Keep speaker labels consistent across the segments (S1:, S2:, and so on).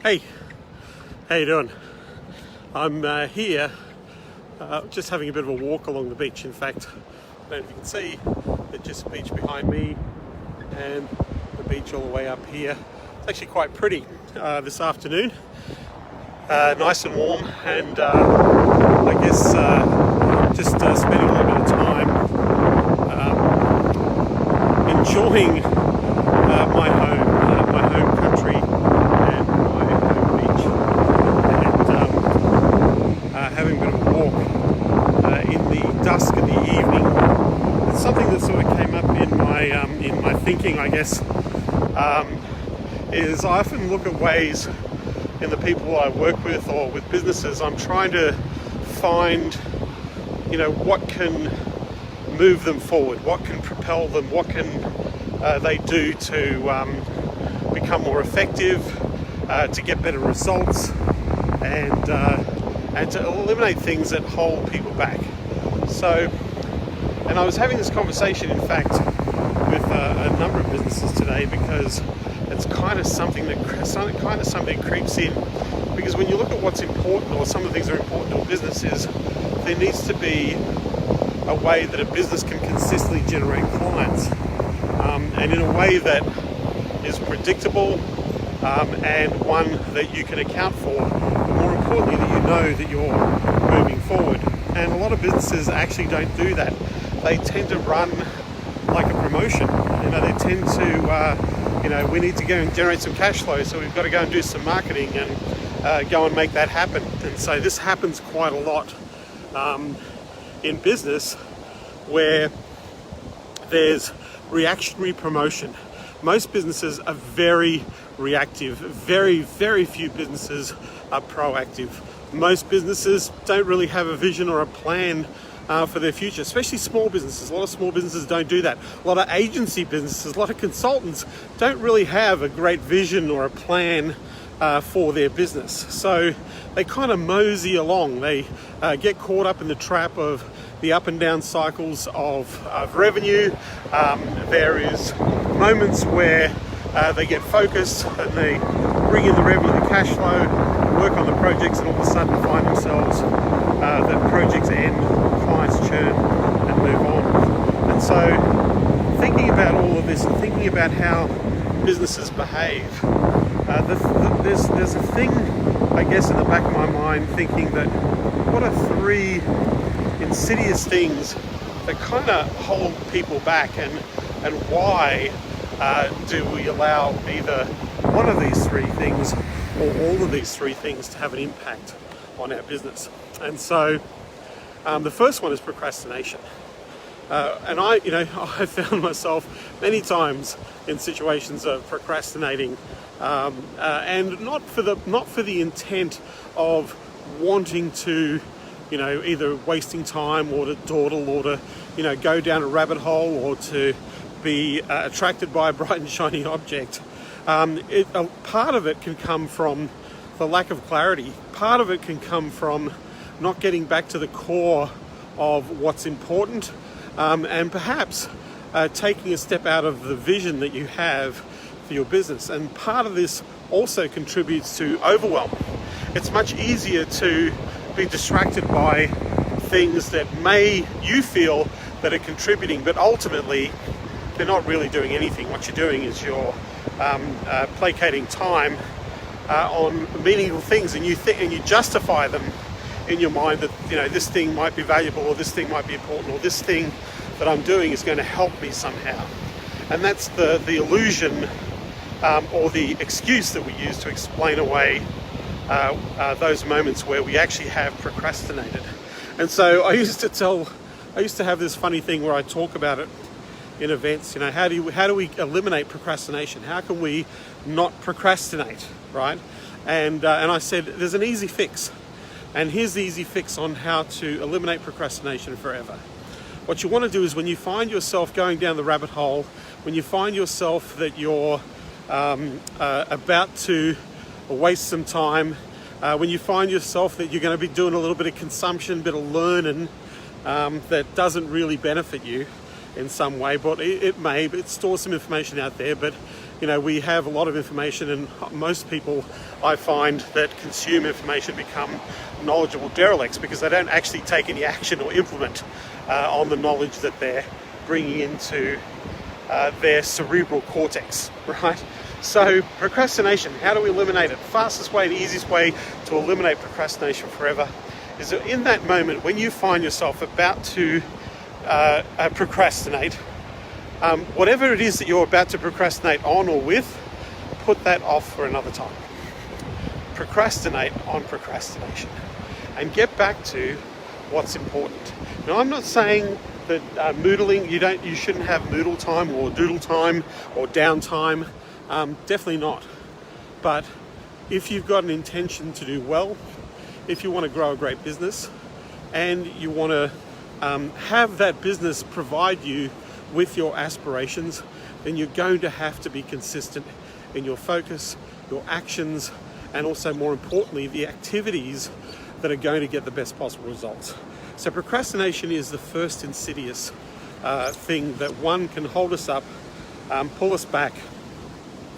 S1: Hey, how you doing? I'm here just having a bit of a walk along the beach. In fact, I don't know if you can see, there's just a beach behind me and the beach all the way up here. It's actually quite pretty this afternoon. Nice and warm, and I guess just spending a little bit of time enjoying my home country and my home beach, and having a bit of a walk in the dusk of the evening. It's something that sort of came up in my thinking, I guess, is I often look at ways in the people I work with or with businesses. I'm trying to find, what can move them forward, what can propel them, what can they do to become more effective, to get better results, and to eliminate things that hold people back. So, and I was having this conversation, in fact, with a number of businesses today, because it's kind of something that creeps in. Because when you look at what's important, or some of the things that are important to a business, is there needs to be a way that a business can consistently generate clients, and in a way that is predictable, and one that you can account for, but more importantly that you know that you're moving forward. And a lot of businesses actually don't do that. They tend to run like a promotion. They tend to, we need to go and generate some cash flow, so we've got to go and do some marketing and go and make that happen. And so this happens quite a lot in business, where there's reactionary promotion. Most businesses are very reactive. Very, very few businesses are proactive. Most businesses don't really have a vision or a plan for their future, especially small businesses. A lot of small businesses don't do that. A lot of agency businesses, a lot of consultants don't really have a great vision or a plan for their business. So they kind of mosey along. They get caught up in the trap of the up and down cycles of revenue. There is moments where they get focused and they bring in the revenue, the cash flow, work on the projects, and all of a sudden find themselves that projects end, clients churn, and move on. And so thinking about all of this and thinking about how businesses behave, there's a thing, I guess, in the back of my mind, thinking that what are three insidious things that kind of hold people back, and why do we allow either one of these three things or all of these three things to have an impact on our business? And so the first one is procrastination. And I found myself many times in situations of procrastinating, and not for the intent of wanting to, either wasting time or to dawdle or to, go down a rabbit hole or to be attracted by a bright and shiny object. Part of it can come from the lack of clarity. Part of it can come from not getting back to the core of what's important, and perhaps taking a step out of the vision that you have for your business. And part of this also contributes to overwhelm. It's much easier to be distracted by things that you feel that are contributing, but ultimately they're not really doing anything. What you're doing is you're placating time on meaningful things, and you justify them in your mind that this thing might be valuable, or this thing might be important, or this thing that I'm doing is going to help me somehow. And that's the illusion or the excuse that we use to explain away those moments where we actually have procrastinated. And so I used to have this funny thing where I talk about it in events. How do we eliminate procrastination? How can we not procrastinate, right? And I said there's an easy fix. And here's the easy fix on how to eliminate procrastination forever. What you want to do is, when you find yourself going down the rabbit hole, when you find yourself that you're about to waste some time, when you find yourself that you're going to be doing a little bit of consumption, a bit of learning that doesn't really benefit you in some way, but it stores some information out there, but we have a lot of information, and most people, I find, that consume information become knowledgeable derelicts because they don't actually take any action or implement on the knowledge that they're bringing into their cerebral cortex, right? So procrastination, how do we eliminate it? Fastest way and easiest way to eliminate procrastination forever is that in that moment when you find yourself about to procrastinate, whatever it is that you're about to procrastinate on or with, put that off for another time. Procrastinate on procrastination and get back to what's important. Now, I'm not saying that moodling, you shouldn't have moodle time or doodle time or downtime. Definitely not. But if you've got an intention to do well, if you want to grow a great business, and you want to have that business provide you with your aspirations, then you're going to have to be consistent in your focus, your actions, and also, more importantly, the activities that are going to get the best possible results. So procrastination is the first insidious thing that one can hold us up, pull us back,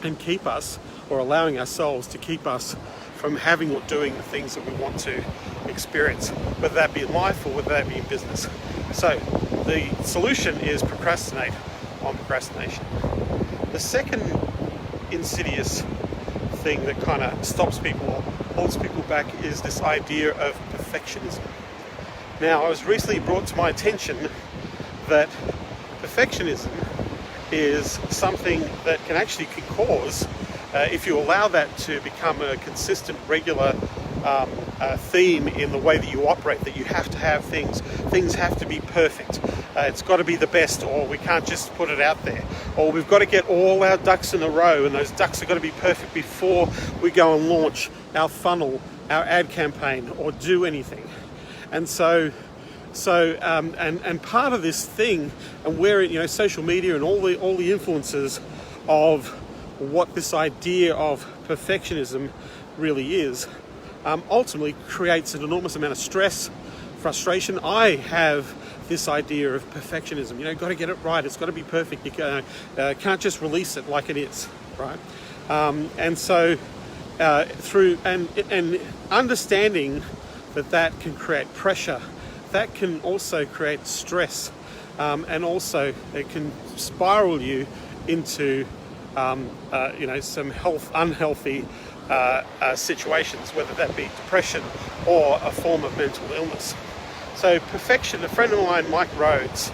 S1: and keep us, or allowing ourselves to keep us from having or doing the things that we want to experience, whether that be in life or whether that be in business. So the solution is procrastinate on procrastination. The second insidious thing that kind of stops people, holds people back, is this idea of perfectionism. Now, I was recently brought to my attention that perfectionism is something that can cause, if you allow that to become a consistent, regular theme in the way that you operate, that you have to have things have to be perfect. It's got to be the best, or we can't just put it out there. Or we've got to get all our ducks in a row, and those ducks have got to be perfect before we go and launch our funnel, our ad campaign, or do anything. And so part of this thing, and where social media and all the influences of what this idea of perfectionism really is, ultimately creates an enormous amount of stress, frustration. I have this idea of perfectionism. Got to get it right. It's got to be perfect. You can't just release it like it is, right? And so through and understanding that can create pressure, that can also create stress, and also it can spiral you into some unhealthy situations, whether that be depression or a form of mental illness. So perfection, a friend of mine, Mike Rhodes,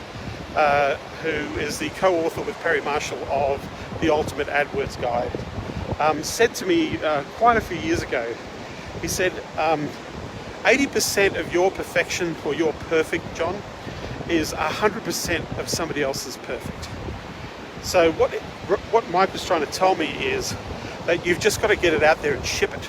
S1: who is the co-author with Perry Marshall of The Ultimate AdWords Guide, said to me quite a few years ago, he said, 80% of your perfection, or your perfect, John, is 100% of somebody else's perfect. So what Mike was trying to tell me is that you've just got to get it out there and ship it,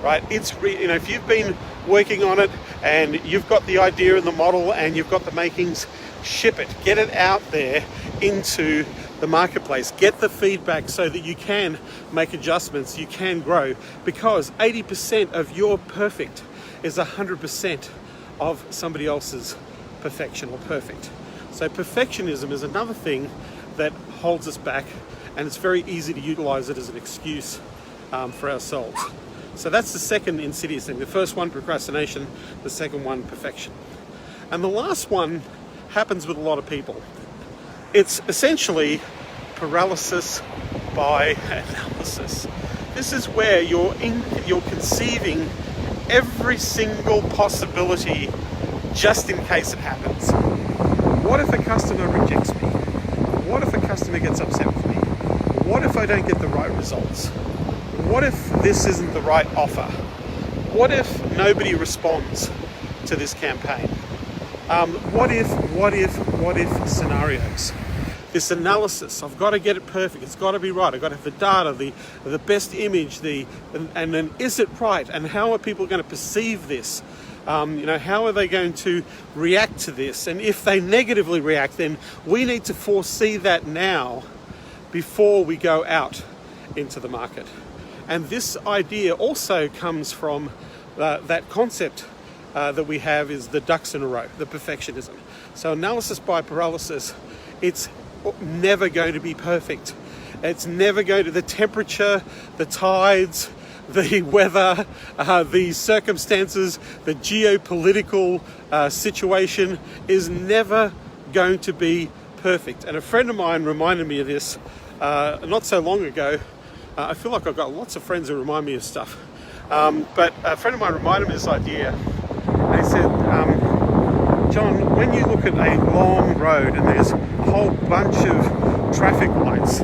S1: right? If you've been working on it and you've got the idea and the model and you've got the makings, ship it, get it out there into the marketplace, get the feedback so that you can make adjustments, you can grow, because 80% of your perfect is 100% of somebody else's perfection or perfect. So perfectionism is another thing that holds us back, and it's very easy to utilize it as an excuse for ourselves. So that's the second insidious thing. The first one, procrastination. The second one, perfection. And the last one happens with a lot of people. It's essentially paralysis by analysis. This is where you're conceiving every single possibility just in case it happens. What if a customer rejects me? What if a customer gets upset with me? What if I don't get the right results? What if this isn't the right offer? What if nobody responds to this campaign? What if scenarios? This analysis, I've got to get it perfect, it's got to be right, I've got to have the data, the best image, and then is it right? And how are people going to perceive this? How are they going to react to this? And if they negatively react, then we need to foresee that now before we go out into the market. And this idea also comes from that concept that we have is the ducks in a row, the perfectionism. So analysis by paralysis, it's never going to be perfect. It's never going to, the temperature, the tides, the weather, the circumstances, the geopolitical situation is never going to be perfect. And a friend of mine reminded me of this not so long ago. I feel like I've got lots of friends who remind me of stuff. But a friend of mine reminded me of this idea. And he said, John, when you look at a long road and there's a whole bunch of traffic lights,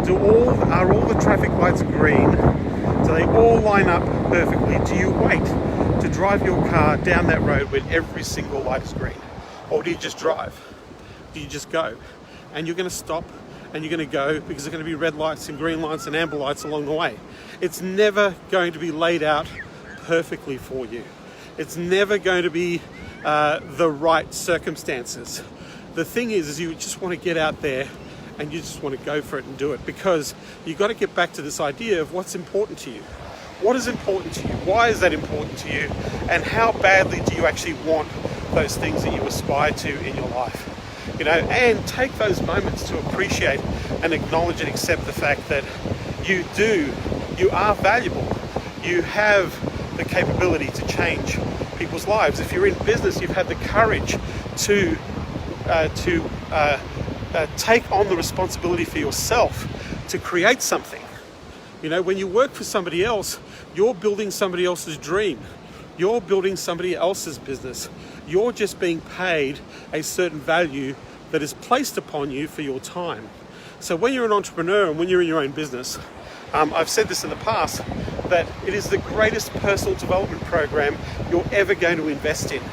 S1: are all the traffic lights green? Do they all line up perfectly? Do you wait to drive your car down that road when every single light is green? Or do you just drive? Do you just go? And you're going to stop and you're going to go because there's going to be red lights and green lights and amber lights along the way. It's never going to be laid out perfectly for you. It's never going to be the right circumstances. The thing is you just want to get out there and you just want to go for it and do it, because you've got to get back to this idea of what's important to you. What is important to you? Why is that important to you? And how badly do you actually want those things that you aspire to in your life? You know, and take those moments to appreciate and acknowledge and accept the fact that you are valuable. You have the capability to change people's lives. If you're in business, you've had the courage to take on the responsibility for yourself to create something. You know, when you work for somebody else, you're building somebody else's dream. You're building somebody else's business. You're just being paid a certain value that is placed upon you for your time. So when you're an entrepreneur and when you're in your own business, I've said this in the past, that it is the greatest personal development program you're ever going to invest in.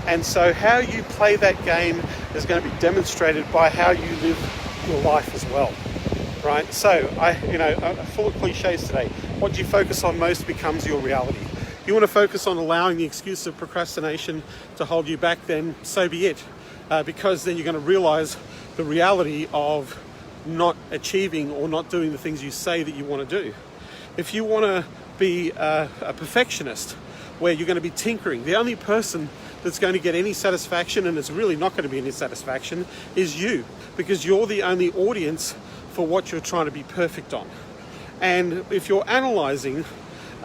S1: And so how you play that game is going to be demonstrated by how you live your life as well, right? So full of cliches today. What you focus on most becomes your reality. If you want to focus on allowing the excuse of procrastination to hold you back, then so be it. Because then you're going to realize the reality of not achieving or not doing the things you say that you want to do. If you want to be a perfectionist, where you're going to be tinkering, the only person that's going to get any satisfaction, and it's really not going to be any satisfaction, is you, because you're the only audience for what you're trying to be perfect on. And if you're analyzing,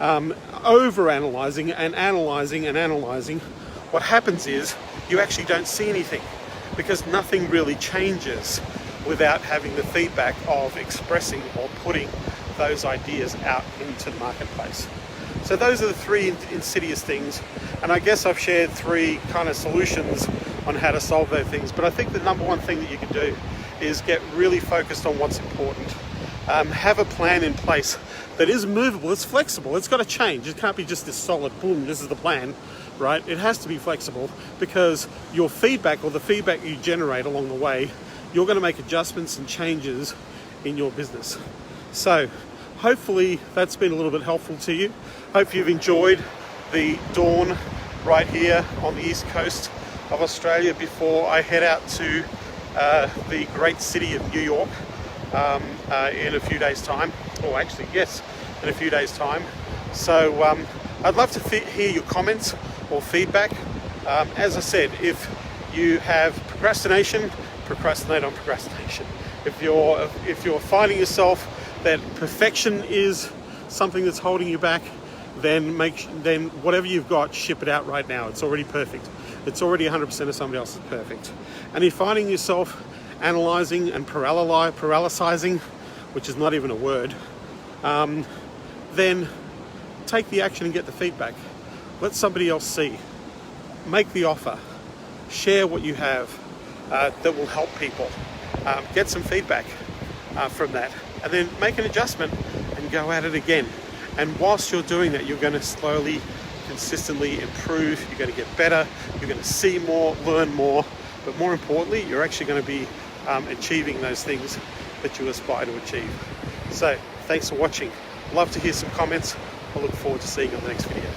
S1: over-analyzing and analyzing, what happens is you actually don't see anything, because nothing really changes without having the feedback of expressing or putting those ideas out into the marketplace. So those are the three insidious things, and I guess I've shared three kind of solutions on how to solve those things. But I think the number one thing that you can do is get really focused on what's important. Have a plan in place that is movable, it's flexible, it's got to change. It can't be just this solid, boom, this is the plan, right? It has to be flexible, because your feedback, or the feedback you generate along the way, you're going to make adjustments and changes in your business. So hopefully that's been a little bit helpful to you. Hope you've enjoyed the dawn right here on the east coast of Australia before I head out to the great city of New York in a few days' time. Or actually, yes, in a few days' time. So I'd love to hear your comments or feedback. As I said, if you have procrastination, procrastinate on procrastination. If you're finding yourself that perfection is something that's holding you back, then whatever you've got, ship it out right now. It's already perfect. It's already 100% of somebody else's perfect. And if you're finding yourself analyzing and paralysizing, which is not even a word, then take the action and get the feedback. Let somebody else see. Make the offer. Share what you have that will help people. Get some feedback from that, and then make an adjustment and go at it again. And whilst you're doing that, you're going to slowly, consistently improve. You're going to get better. You're going to see more, learn more, but more importantly, you're actually going to be achieving those things that you aspire to achieve. So thanks for watching. Love to hear some comments. I look forward to seeing you on the next video.